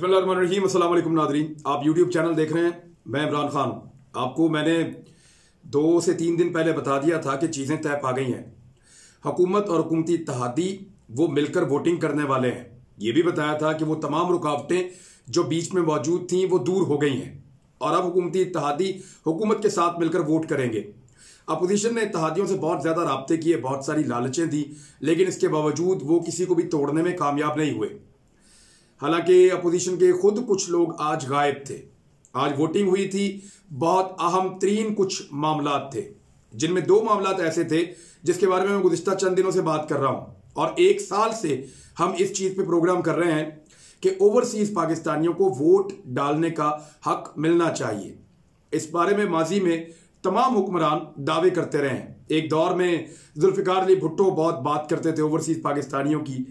बिस्मिल्लाहिर्रहमानिर्रहीम। अस्सलाम वालेकुम नादरीन, आप यूट्यूब चैनल देख रहे हैं। मैं इमरान खान हूँ। आपको मैंने 2 से 3 दिन पहले बता दिया था कि चीज़ें तय पा गई हैं। हुकूमत और हुकूमती इत्तेहादी वो मिलकर वोटिंग करने वाले हैं। ये भी बताया था कि वो तमाम रुकावटें जो बीच में मौजूद थीं वो दूर हो गई हैं और अब हुकूमती इत्तेहादी हुकूमत के साथ मिलकर वोट करेंगे। अपोजिशन ने इत्तेहादियों से बहुत ज़्यादा राब्ते किए, बहुत सारी लालचें दी, लेकिन इसके बावजूद वो किसी को भी तोड़ने में कामयाब नहीं हुए। हालांकि अपोजिशन के खुद कुछ लोग आज गायब थे। आज वोटिंग हुई थी, बहुत अहम तरीन कुछ मामलात थे, जिनमें 2 मामलात ऐसे थे जिसके बारे में मैं गुज़िश्ता चंद दिनों से बात कर रहा हूं और 1 साल से हम इस चीज़ पे प्रोग्राम कर रहे हैं कि ओवरसीज पाकिस्तानियों को वोट डालने का हक मिलना चाहिए। इस बारे में माजी में तमाम हुक्मरान दावे करते रहे हैं। एक दौर में जुल्फ़िकार अली भुट्टो बहुत बात करते थे ओवरसीज पाकिस्तानियों की,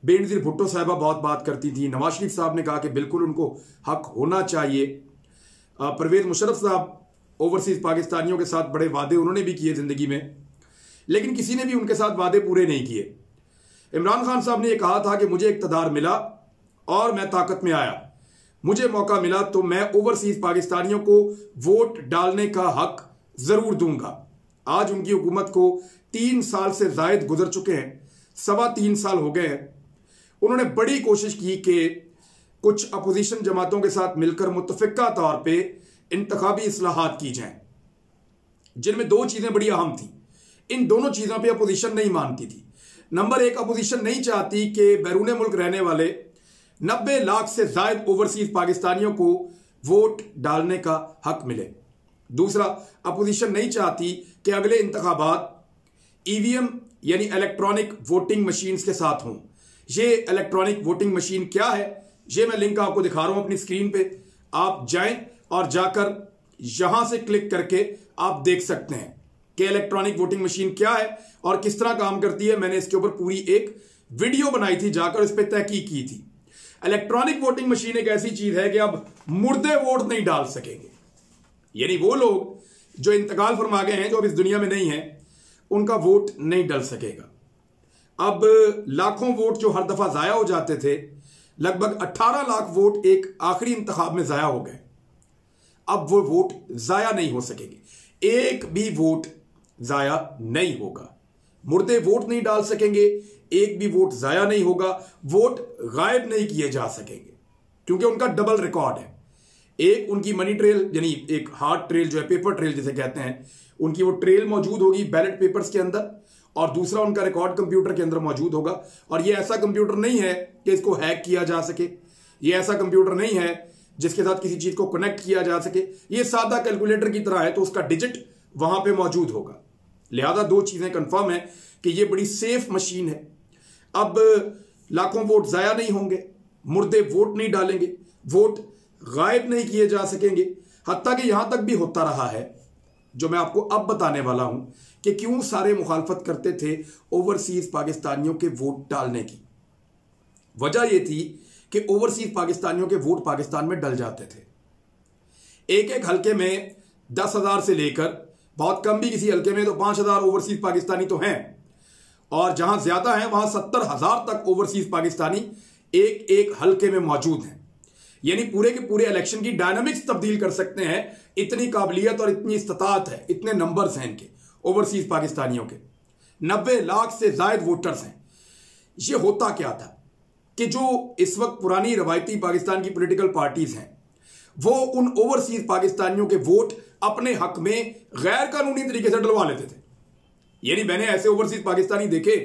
बेनज़ीर भुट्टो साहिबा बहुत बात करती थी, नवाज शरीफ साहब ने कहा कि बिल्कुल उनको हक होना चाहिए, परवेज़ मुशर्रफ साहब ओवरसीज पाकिस्तानियों के साथ बड़े वादे उन्होंने भी किए ज़िंदगी में, लेकिन किसी ने भी उनके साथ वादे पूरे नहीं किए। इमरान खान साहब ने यह कहा था कि मुझे इक़्तिदार मिला और मैं ताकत में आया, मुझे मौका मिला तो मैं ओवरसीज पाकिस्तानियों को वोट डालने का हक ज़रूर दूंगा। आज उनकी हुकूमत को 3 साल से ज़ायद गुजर चुके हैं, 3.25 साल हो गए हैं। उन्होंने बड़ी कोशिश की कि कुछ अपोजिशन जमातों के साथ मिलकर मुतफ़िका तौर पे इंतखाबी इस्लाहात की जाएं, जिनमें 2 चीज़ें बड़ी अहम थी। इन दोनों चीज़ों पे अपोजिशन नहीं मानती थी। नंबर 1, अपोजिशन नहीं चाहती कि बैरून मुल्क रहने वाले 90 लाख से ज़ायद ओवरसीज पाकिस्तानियों को वोट डालने का हक मिले। दूसरा, अपोजिशन नहीं चाहती कि अगले इंतखाबात EVM यानी इलेक्ट्रॉनिक वोटिंग मशीन्स के साथ हों। ये इलेक्ट्रॉनिक वोटिंग मशीन क्या है, ये मैं लिंक आपको दिखा रहा हूं अपनी स्क्रीन पे। आप जाएं और जाकर यहां से क्लिक करके आप देख सकते हैं कि इलेक्ट्रॉनिक वोटिंग मशीन क्या है और किस तरह काम करती है। मैंने इसके ऊपर पूरी एक वीडियो बनाई थी, जाकर इस पर तहकीक की थी। इलेक्ट्रॉनिक वोटिंग मशीन एक ऐसी चीज है कि अब मुर्दे वोट नहीं डाल सकेंगे, यानी वो लोग जो इंतकाल फरमा गए हैं, जो अब इस दुनिया में नहीं है, उनका वोट नहीं डल सकेगा। अब लाखों वोट जो हर दफा जाया हो जाते थे, लगभग 18 लाख वोट एक आखिरी इंतखाब में जाया हो गए। अब वो वोट जाया नहीं हो सकेंगे, एक भी वोट जाया नहीं होगा। मुर्दे वोट नहीं डाल सकेंगे, एक भी वोट जाया नहीं होगा, वोट गायब नहीं किए जा सकेंगे, क्योंकि उनका डबल रिकॉर्ड है। एक उनकी मनी ट्रेल यानी एक हार्ड ट्रेल जो है, पेपर ट्रेल जिसे कहते हैं, उनकी वो ट्रेल मौजूद होगी बैलेट पेपर्स के अंदर, और दूसरा उनका रिकॉर्ड कंप्यूटर के अंदर मौजूद होगा। और ये ऐसा कंप्यूटर नहीं है कि इसको हैक किया जा सके, ये ऐसा कंप्यूटर नहीं है जिसके साथ किसी चीज को कनेक्ट किया जा सके। ये सादा कैलकुलेटर की तरह है, तो उसका डिजिट वहां पे मौजूद होगा। लिहाजा 2 चीजें कंफर्म है कि ये बड़ी सेफ मशीन है। अब लाखों वोट जाया नहीं होंगे, मुर्दे वोट नहीं डालेंगे, वोट गायब नहीं किए जा सकेंगे। हत्ता कि यहां तक भी होता रहा है, जो मैं आपको अब बताने वाला हूं कि क्यों सारे मुखालफत करते थे ओवरसीज पाकिस्तानियों के वोट डालने की। वजह यह थी कि ओवरसीज पाकिस्तानियों के वोट पाकिस्तान में डल जाते थे। एक हल्के में 10,000 से लेकर, बहुत कम भी किसी हल्के में तो 5,000 ओवरसीज पाकिस्तानी तो हैं, और जहां ज्यादा हैं वहां 70,000 तक ओवरसीज पाकिस्तानी एक हल्के में मौजूद हैं। यानी पूरे के पूरे इलेक्शन की डायनामिक्स तब्दील कर सकते हैं। इतनी काबिलियत और इतनी इस्तात है, इतने नंबर्स हैं इनके ओवरसीज पाकिस्तानियों के। 90 लाख से जायद वोटर्स हैं। ये होता क्या था कि जो इस वक्त पुरानी रवायती पाकिस्तान की पॉलिटिकल पार्टीज हैं, वो उन ओवरसीज पाकिस्तानियों के वोट अपने हक में गैर कानूनी तरीके से डलवा लेते थे। यानी मैंने ऐसे ओवरसीज पाकिस्तानी देखे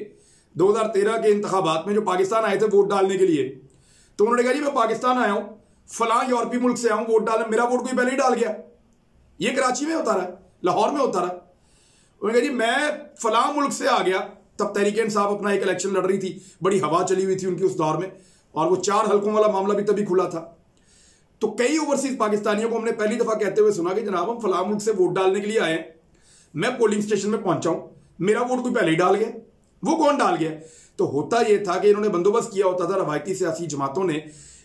2013 के इंतखाबात में जो पाकिस्तान आए थे वोट डालने के लिए, तो उन्होंने कहा जी मैं पाकिस्तान आया हूं, फलां यूरोपीय मुल्क से आया हूं वोट डालने, मेरा वोट कोई पहले ही डाल गया। ये कराची में होता रहा, लाहौर में होता रहा। उन्होंने कहा जी मैं फलां मुल्क से आ गया। तब तहरीक इंसाफ अपना एक इलेक्शन लड़ रही थी, बड़ी हवा चली हुई थी उनकी उस दौर में, और वो 4 हल्कों वाला मामला भी तभी खुला था। तो कई ओवरसीज पाकिस्तानियों को हमने पहली दफा कहते हुए सुना कि जनाब हम फलां मुल्क से वोट डालने के लिए आए, मैं पोलिंग स्टेशन में पहुंचा हूं, मेरा वोट कोई पहले ही डाल गया। वो कौन डाल गया? तो होता यह था कि इन्होंने बंदोबस्त किया होता था रवायती सियासी जमातों ने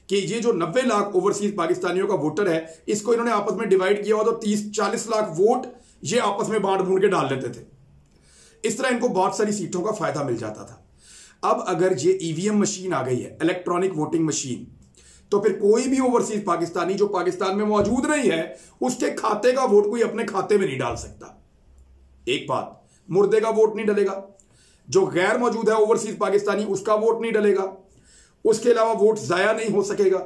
कि ये जो 90 लाख ओवरसीज पाकिस्तानियों का वोटर है, इसको इन्होंने आपस में डिवाइड किया हुआ, तो 30-40 लाख वोट ये आपस में बांट बूंट के डाल देते थे। इस तरह इनको बहुत सारी सीटों का फायदा मिल जाता था। अब अगर ये EVM मशीन आ गई है, इलेक्ट्रॉनिक वोटिंग मशीन, तो फिर कोई भी ओवरसीज पाकिस्तानी जो पाकिस्तान में मौजूद नहीं है उसके खाते का वोट कोई अपने खाते में नहीं डाल सकता। एक बात, मुर्दे का वोट नहीं डलेगा, जो गैर मौजूद है ओवरसीज पाकिस्तानी उसका वोट नहीं डलेगा, उसके अलावा वोट जाया नहीं हो सकेगा,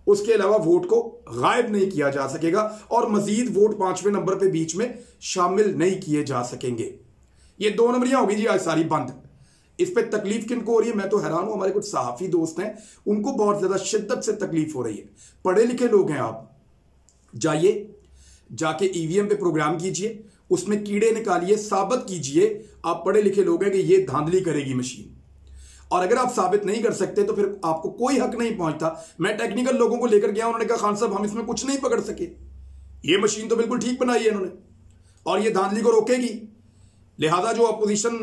उसके अलावा वोट को गायब नहीं किया जा सकेगा और मजीद वोट 5वें नंबर पे बीच में शामिल नहीं किए जा सकेंगे। ये 2 नंबरियां होगी जी आज सारी बंद। इस पे तकलीफ किनको हो रही है मैं तो हैरान हूं। हमारे कुछ सहाफी दोस्त हैं उनको बहुत ज्यादा शिद्दत से तकलीफ हो रही है। पढ़े लिखे लोग हैं आप, जाइए जाके ईवीएम पे प्रोग्राम कीजिए, उसमें कीड़े निकालिए, साबित कीजिए आप पढ़े लिखे लोग हैं कि ये धांधली करेगी मशीन। और अगर आप साबित नहीं कर सकते तो फिर आपको कोई हक नहीं पहुंचता। मैं टेक्निकल लोगों को लेकर गया, उन्होंने कहा खान साहब हम इसमें कुछ नहीं पकड़ सके, ये मशीन तो बिल्कुल ठीक बनाई है इन्होंने और ये धांधली को रोकेगी। लिहाजा जो अपोजिशन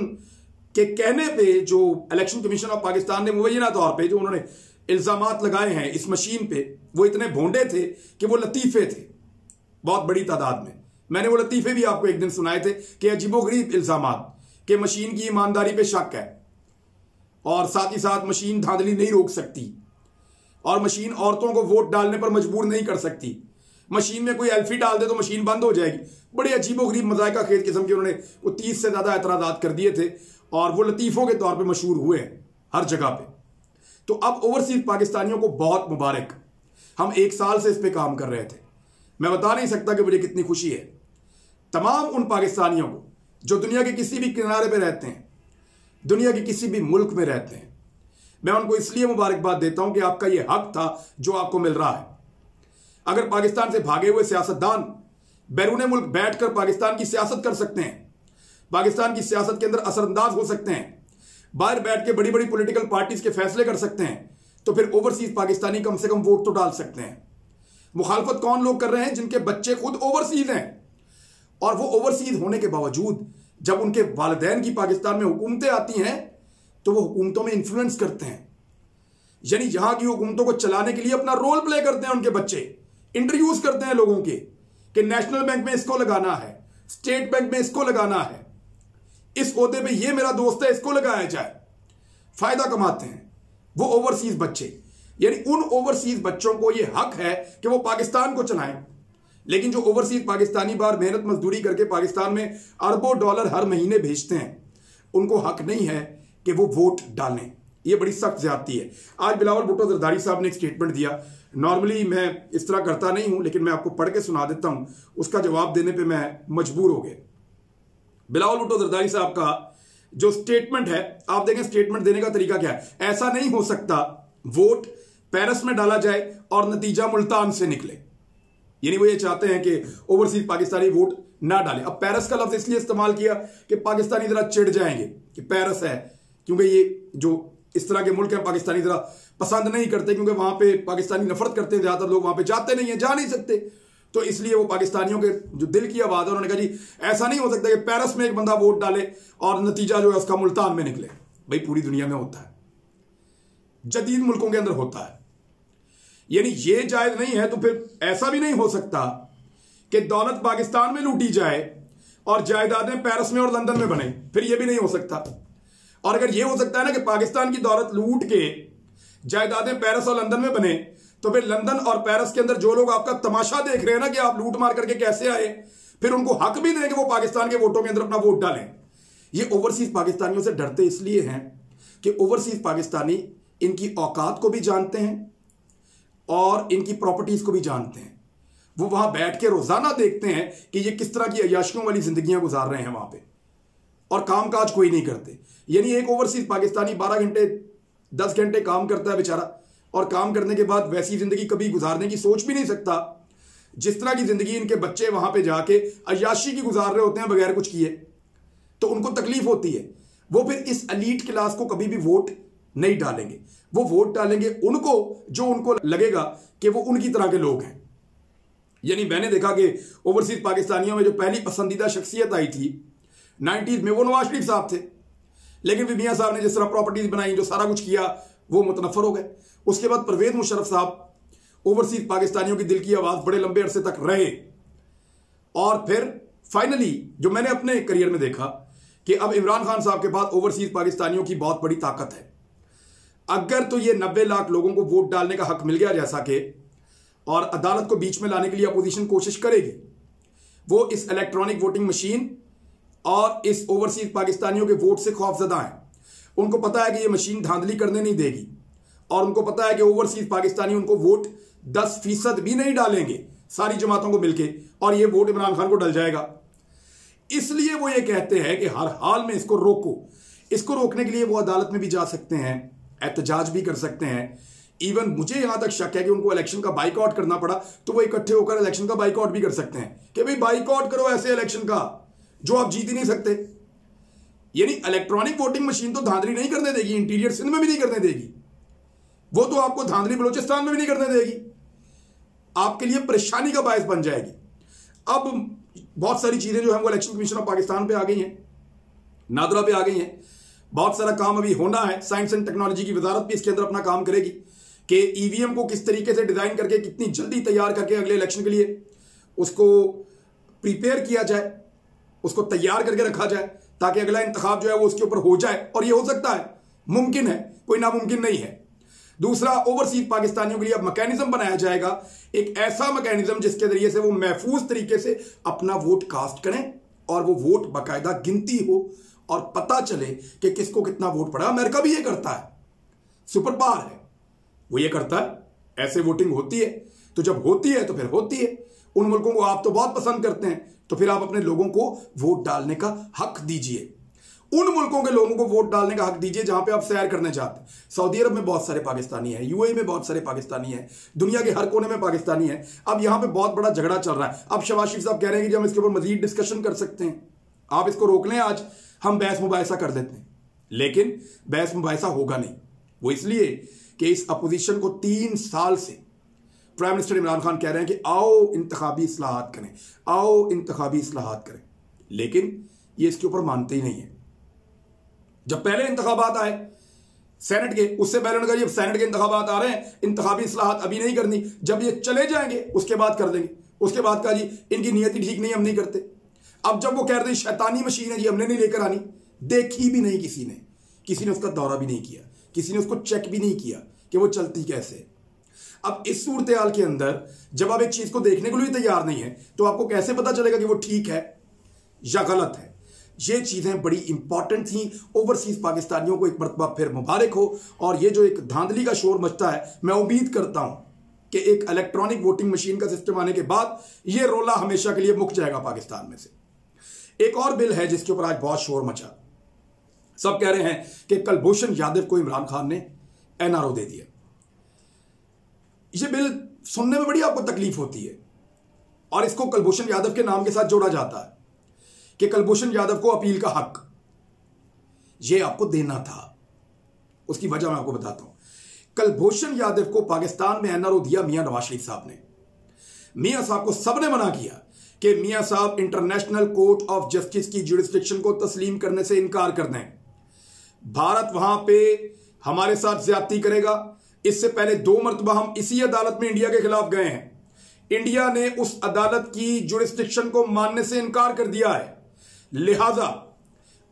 के कहने पे जो इलेक्शन कमीशन ऑफ पाकिस्तान ने मुबैना तौर पे जो उन्होंने इल्जामात लगाए हैं इस मशीन पे, वो इतने भोंडे थे कि वो लतीफे थे बहुत बड़ी तादाद में। मैंने वो लतीफे भी आपको एक दिन सुनाए थे कि अजीबोगरीब इल्जामात कि मशीन की ईमानदारी पे शक है और साथ ही साथ मशीन धांधली नहीं रोक सकती और मशीन औरतों को वोट डालने पर मजबूर नहीं कर सकती। मशीन में कोई एल्फी डाल दे तो मशीन बंद हो जाएगी। बड़े अजीबोगरीब मजायका खेज किस्म के उन्होंने वो 30 से ज्यादा एतराजात कर दिए थे और वो लतीफों के तौर पे मशहूर हुए हैं हर जगह पे। तो अब ओवरसीज पाकिस्तानियों को बहुत मुबारक, हम 1 साल से इस पे काम कर रहे थे। मैं बता नहीं सकता कि मुझे कितनी खुशी है तमाम उन पाकिस्तानियों को जो दुनिया के किसी भी किनारे पे रहते हैं, दुनिया के किसी भी मुल्क में रहते हैं। मैं उनको इसलिए मुबारकबाद देता हूं कि आपका यह हक था जो आपको मिल रहा है। अगर पाकिस्तान से भागे हुए सियासतदान बैरून मुल्क बैठकर पाकिस्तान की सियासत कर सकते हैं, पाकिस्तान की सियासत के अंदर असरअंदाज हो सकते हैं, बाहर बैठ के बड़ी बड़ी पॉलिटिकल पार्टीज के फैसले कर सकते हैं, तो फिर ओवरसीज पाकिस्तानी कम से कम वोट तो डाल सकते हैं। मुखालफत कौन लोग कर रहे हैं? जिनके बच्चे खुद ओवरसीज हैं और वो ओवरसीज होने के बावजूद जब उनके वालिदैन की पाकिस्तान में हुकूमतें आती हैं तो वो हुकूमतों में इन्फ्लुएंस करते हैं, यानी यहां की हुकूमतों को चलाने के लिए अपना रोल प्ले करते हैं। उनके बच्चे इंट्रोड्यूस करते हैं लोगों के कि नेशनल बैंक में इसको लगाना है, स्टेट बैंक में इसको लगाना है, इस ओहदे पे ये मेरा दोस्त है इसको लगाया जाए, फायदा कमाते हैं वो ओवरसीज बच्चे। यानी उन ओवरसीज बच्चों को ये हक है कि वो पाकिस्तान को चलाएं, लेकिन जो ओवरसीज पाकिस्तानी बाहर मेहनत मजदूरी करके पाकिस्तान में अरबों डॉलर हर महीने भेजते हैं, उनको हक नहीं है कि वो वोट डालें। ये बड़ी सख्त ज्यादती है। आज बिलावल भुट्टो जरदारी साहब ने एक स्टेटमेंट दिया। नॉर्मली मैं इस तरह करता नहीं हूं, लेकिन मैं आपको पढ़ के सुना देता हूं, उसका जवाब देने पे मैं मजबूर हो गया। बिलावल भुट्टो जरदारी साहब का जो स्टेटमेंट है, आप देखें स्टेटमेंट देने का तरीका क्या है। ऐसा नहीं हो सकता वोट पेरिस में डाला जाए और नतीजा मुल्तान से निकले, यानी वो ये चाहते हैं कि ओवरसीज पाकिस्तानी वोट ना डालें। अब पेरिस का लफ्ज इसलिए इस्तेमाल किया कि पाकिस्तानी जरा चिढ़ जाएंगे कि पेरिस है, क्योंकि ये जो इस तरह के मुल्क हैं पाकिस्तानी जरा पसंद नहीं करते, क्योंकि वहां पे पाकिस्तानी नफरत करते हैं, ज्यादातर लोग वहां पे जाते नहीं है, जा नहीं सकते। तो इसलिए वो पाकिस्तानियों के जो दिल की आवाज है, उन्होंने कहा जी ऐसा नहीं हो सकता कि पेरिस में एक बंदा वोट डाले और नतीजा जो है उसका मुल्तान में निकले। भाई पूरी दुनिया में होता है, जदीद मुल्कों के अंदर होता है, यानी ये जायज नहीं है। तो फिर ऐसा भी नहीं हो सकता कि दौलत पाकिस्तान में लूटी जाए और जायदादें पेरिस में और लंदन में बने, फिर ये भी नहीं हो सकता। और अगर ये हो सकता है ना कि पाकिस्तान की दौलत लूट के जायदादें पेरिस और लंदन में बने, तो फिर लंदन और पेरिस के अंदर जो लोग आपका तमाशा देख रहे हैं ना कि आप लूट मार करके कैसे आए, फिर उनको हक भी दें कि वो पाकिस्तान के वोटों के अंदर अपना वोट डालें। ये ओवरसीज पाकिस्तानियों से डरते इसलिए हैं कि ओवरसीज पाकिस्तानी इनकी औकात को भी जानते हैं और इनकी प्रॉपर्टीज को भी जानते हैं। वो वहां बैठ के रोजाना देखते हैं कि ये किस तरह की अय्याशियों वाली जिंदगियां गुजार रहे हैं वहां पे, और कामकाज कोई नहीं करते। यानी एक ओवरसीज पाकिस्तानी 12 घंटे 10 घंटे काम करता है बेचारा, और काम करने के बाद वैसी जिंदगी कभी गुजारने की सोच भी नहीं सकता जिस तरह की जिंदगी इनके बच्चे वहां पे जाके अय्याशी की गुजार रहे होते हैं बगैर कुछ किए। तो उनको तकलीफ होती है। वो फिर इस एलीट क्लास को कभी भी वोट नहीं डालेंगे, वो वोट डालेंगे उनको जो उनको लगेगा कि वो उनकी तरह के लोग हैं। यानी मैंने देखा कि ओवरसीज पाकिस्तानियों में जो पहली पसंदीदा शख्सियत आई थी 90s में, वो नवाज शरीफ साहब थे, लेकिन फिर मियां साहब ने जिस तरह प्रॉपर्टीज बनाई, जो सारा कुछ किया, वो मुतनफर हो गए। उसके बाद परवेज मुशर्रफ साहब ओवरसीज पाकिस्तानियों की दिल की आवाज बड़े लंबे अरसे तक रहे, और फिर फाइनली जो मैंने अपने करियर में देखा कि अब इमरान खान साहब के पास ओवरसीज पाकिस्तानियों की बहुत बड़ी ताकत है। अगर तो ये 90 लाख लोगों को वोट डालने का हक मिल गया जैसा कि, और अदालत को बीच में लाने के लिए अपोजिशन कोशिश करेगी, वो इस इलेक्ट्रॉनिक वोटिंग मशीन और इस ओवरसीज पाकिस्तानियों के वोट से खौफजदा हैं। उनको पता है कि ये मशीन धांधली करने नहीं देगी, और उनको पता है कि ओवरसीज पाकिस्तानी उनको वोट 10% भी नहीं डालेंगे सारी जमातों को मिलके, और ये वोट इमरान खान को डल जाएगा। इसलिए वो ये कहते हैं कि हर हाल में इसको रोको। इसको रोकने के लिए वो अदालत में भी जा सकते हैं, एहतजाज भी कर सकते हैं। इवन मुझे यहां तक शक है कि उनको इलेक्शन का बाइकआउट करना पड़ा तो वो इकट्ठे होकर इलेक्शन का बाइकआउट भी कर सकते हैं कि भाई बाइकआउट करो ऐसे इलेक्शन का जो आप जीत ही नहीं सकते। यानी इलेक्ट्रॉनिक वोटिंग मशीन तो धांधली नहीं करने देगी, इंटीरियर सिंध में भी नहीं करने देगी, वो तो आपको धांधली बलूचिस्तान में भी नहीं करने देगी, आपके लिए परेशानी का बायस बन जाएगी। अब बहुत सारी चीजें जो है वो इलेक्शन कमीशन ऑफ पाकिस्तान पे आ गई हैं, नादरा पे आ गई हैं। बहुत सारा काम अभी होना है। साइंस एंड टेक्नोलॉजी की वजारत भी इसके अंदर अपना काम करेगी कि ईवीएम को किस तरीके से डिजाइन करके कितनी जल्दी तैयार करके अगले इलेक्शन के लिए उसको प्रिपेयर किया जाए, उसको तैयार करके रखा जाए ताकि अगला इंतखाब जो है वो उसके ऊपर हो जाए। और ये हो सकता है, मुमकिन है, कोई नामुमकिन नहीं है। दूसरा, ओवरसीज पाकिस्तानियों के लिए अब मैकेनिज्म बनाया जाएगा, एक ऐसा मैकेनिज्म जिसके जरिए से वो महफूज तरीके से अपना वोट कास्ट करें और वो वोट बाकायदा गिनती हो और पता चले कि किसको कितना वोट पड़ा। अमेरिका भी ये करता है, सुपर पावर है, वो ये करता है, ऐसे वोटिंग होती है। तो जब होती है तो फिर होती है। उन मुल्कों को आप तो बहुत पसंद करते हैं, तो फिर आप अपने लोगों को वोट डालने का हक दीजिए। उन मुल्कों के लोगों को वोट डालने का हक दीजिए जहां पे आप सैर करने चाहते हैं। सऊदी अरब में बहुत सारे पाकिस्तानी हैं, यूएई में बहुत सारे पाकिस्तानी हैं, दुनिया के हर कोने में पाकिस्तानी हैं। अब यहां पे बहुत बड़ा झगड़ा चल रहा है। अब शहबाज शरीफ साहब कह रहे हैं कि हम इसके ऊपर मजीद डिस्कशन कर सकते हैं, आप इसको रोक लें, आज हम बहस मुबाहिसा कर देते हैं। लेकिन बहस मुबाहिसा होगा नहीं। वो इसलिए कि इस अपोजिशन को 3 साल से प्राइम मिनिस्टर इमरान खान कह रहे हैं कि आओ इंतखाबी इस्लाहात करें, आओ इंतखाबी इस्लाहात करें, लेकिन ये इसके ऊपर मानते ही नहीं है। जब पहले इंतखाबात आए सेनेट के, उससे पहले उन्होंने कहा जब सेनेट के इंतखाबात आ रहे हैं, इंतखाबी इस्लाहात अभी नहीं करनी, जब ये चले जाएंगे उसके बाद कर देंगे। उसके बाद कहा जी इनकी नीयत ठीक नहीं, हम नहीं करते। अब जब वो कह रहे शैतानी मशीन है जी, हमने नहीं लेकर आनी, देखी भी नहीं किसी ने उसका दौरा भी नहीं किया, किसी ने उसको चेक भी नहीं किया कि वो चलती कैसे। अब इस सूरत हाल के अंदर जब आप एक चीज को देखने के लिए तैयार नहीं है तो आपको कैसे पता चलेगा कि वो ठीक है या गलत है। ये चीजें बड़ी इंपॉर्टेंट थी। ओवरसीज पाकिस्तानियों को एक मरतबा फिर मुबारक हो। और ये जो एक धांधली का शोर मचता है, मैं उम्मीद करता हूं कि एक इलेक्ट्रॉनिक वोटिंग मशीन का सिस्टम आने के बाद ये रोला हमेशा के लिए मुक जाएगा पाकिस्तान में से। एक और बिल है जिसके ऊपर आज बहुत शोर मचा। सब कह रहे हैं कि कुलभूषण यादव को इमरान खान ने एनआरओ दे दिया। ये बिल सुनने में बड़ी आपको तकलीफ होती है और इसको कुलभूषण यादव के नाम के साथ जोड़ा जाता है कि कुलभूषण यादव को अपील का हक ये आपको देना था। उसकी वजह मैं आपको बताता हूं। कुलभूषण यादव को पाकिस्तान में एनआरओ दिया मियां नवाज शरीफ साहब ने। मियां साहब को सबने मना किया कि मियां साहब इंटरनेशनल कोर्ट ऑफ जस्टिस की जुरिस्डिक्शन को तस्लीम करने से इनकार कर दें। भारत वहां पे हमारे साथ ज्यादती करेगा। इससे पहले 2 मरतबा हम इसी अदालत में इंडिया के खिलाफ गए हैं। इंडिया ने उस अदालत की जुरिस्डिक्शन को मानने से इनकार कर दिया है। लिहाजा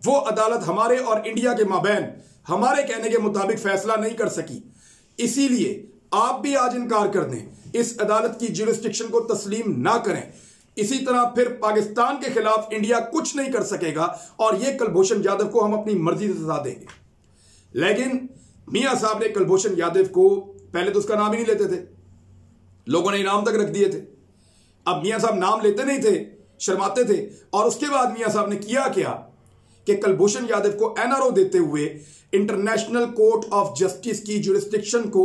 वो अदालत हमारे और इंडिया के माबैन हमारे कहने के मुताबिक फैसला नहीं कर सकी। इसीलिए आप भी आज इनकार कर दें, इस अदालत की जुरिस्डिक्शन को तस्लीम ना करें। इसी तरह फिर पाकिस्तान के खिलाफ इंडिया कुछ नहीं कर सकेगा और यह कुलभूषण यादव को हम अपनी मर्जी से सजा देंगे। लेकिन मियां साहब ने कुलभूषण यादव को, पहले तो उसका नाम ही नहीं लेते थे, लोगों ने इनाम तक रख दिए थे। अब मियां साहब नाम लेते नहीं थे, शर्माते थे। और उसके बाद मियां साहब ने किया क्या कि कुलभूषण यादव को एनआरओ देते हुए इंटरनेशनल कोर्ट ऑफ जस्टिस की जुरिस्डिक्शन को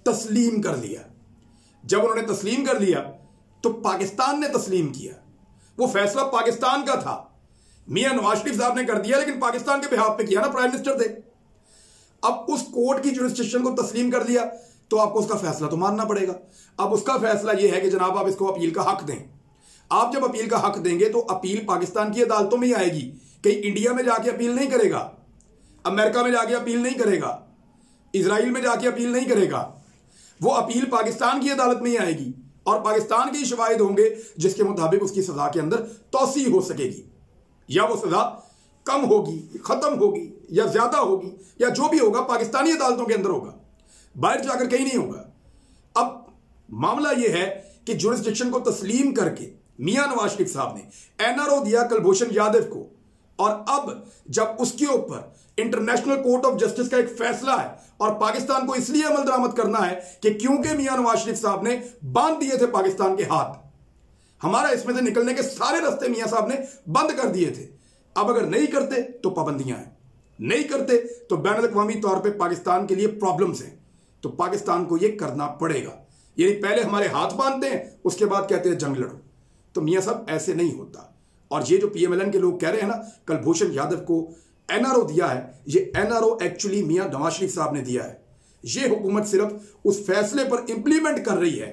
तस्लीम कर लिया। जब उन्होंने तस्लीम कर लिया तो पाकिस्तान ने तस्लीम किया। वो फैसला पाकिस्तान का था, मियां नवाज शरीफ साहब ने कर दिया, लेकिन पाकिस्तान के बिहाफ पे किया ना, प्राइम मिनिस्टर थे। अब उस कोर्ट की जुरिस्डिक्शन को तस्लीम कर दिया तो आपको उसका फैसला तो मानना पड़ेगा। अब उसका फैसला यह है कि जनाब आप इसको अपील का हक दें। आप जब अपील का हक देंगे तो अपील पाकिस्तान की अदालतों में ही आएगी, कहीं इंडिया में जाके अपील नहीं करेगा, अमेरिका में जाके अपील नहीं करेगा, इजराइल में जाके अपील नहीं करेगा। वो अपील पाकिस्तान की अदालत में ही आएगी और पाकिस्तान के ही शवाहिद होंगे जिसके मुताबिक उसकी सजा के अंदर तौसी हो सकेगी, या वो सजा कम होगी, खत्म होगी या ज्यादा होगी या जो भी होगा पाकिस्तानी अदालतों के अंदर होगा, बाहर जाकर कहीं नहीं होगा। अब मामला यह है कि जुरिस्डिक्शन को तस्लीम करके मियां नवाज शरीफ साहब ने एनआरओ दिया कुलभूषण यादव को, और अब जब उसके ऊपर इंटरनेशनल कोर्ट ऑफ जस्टिस का एक फैसला है और पाकिस्तान को इसलिए अमल दरामद करना है कि क्योंकि मियां नवाज शरीफ साहब ने बांध दिए थे पाकिस्तान के हाथ, हमारा इसमें से निकलने के सारे रास्ते मियां साहब ने बंद कर दिए थे। अब अगर नहीं करते तो पाबंदियां हैं, नहीं करते तो बैन अल-अक़वामी तौर पर पाकिस्तान के लिए प्रॉब्लम्स हैं, तो पाकिस्तान को यह करना पड़ेगा। यानी पहले हमारे हाथ बांधते हैं, उसके बाद कहते हैं जंग लड़ो। तो मियां साहब ऐसे नहीं होता। और ये जो पीएमएलएन के लोग कह रहे हैं ना कुलभूषण यादव को एनआरओ दिया है, ये एनआरओ एक्चुअली मियां नवाज शरीफ साहब ने दिया है। ये हुकूमत सिर्फ उस फैसले पर इंप्लीमेंट कर रही है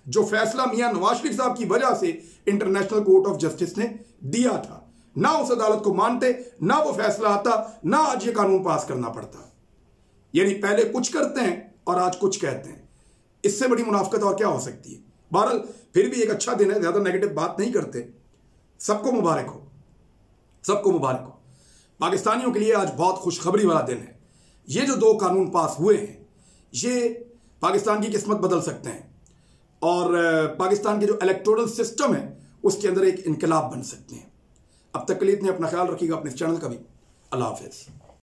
जो फैसला मियां नवाज शरीफ साहब की वजह से इंटरनेशनल कोर्ट ऑफ जस्टिस ने दिया था। ना उस अदालत को मानते, ना वो फैसला आता, ना आज ये कानून पास करना पड़ता। यानी पहले कुछ करते हैं और आज कुछ कहते हैं, इससे बड़ी मुनाफकत और क्या हो सकती है। बहरहाल फिर भी एक अच्छा दिन है, ज्यादा नेगेटिव बात नहीं करते। सबको मुबारक हो, सबको मुबारक हो। पाकिस्तानियों के लिए आज बहुत खुशखबरी वाला दिन है। ये जो 2 कानून पास हुए हैं, ये पाकिस्तान की किस्मत बदल सकते हैं और पाकिस्तान के जो इलेक्टोरल सिस्टम है उसके अंदर एक इनकलाब बन सकते हैं। अब तक के लिए इतने, अपना ख्याल रखिएगा, अपने चैनल का भी। अल्लाह हाफिज।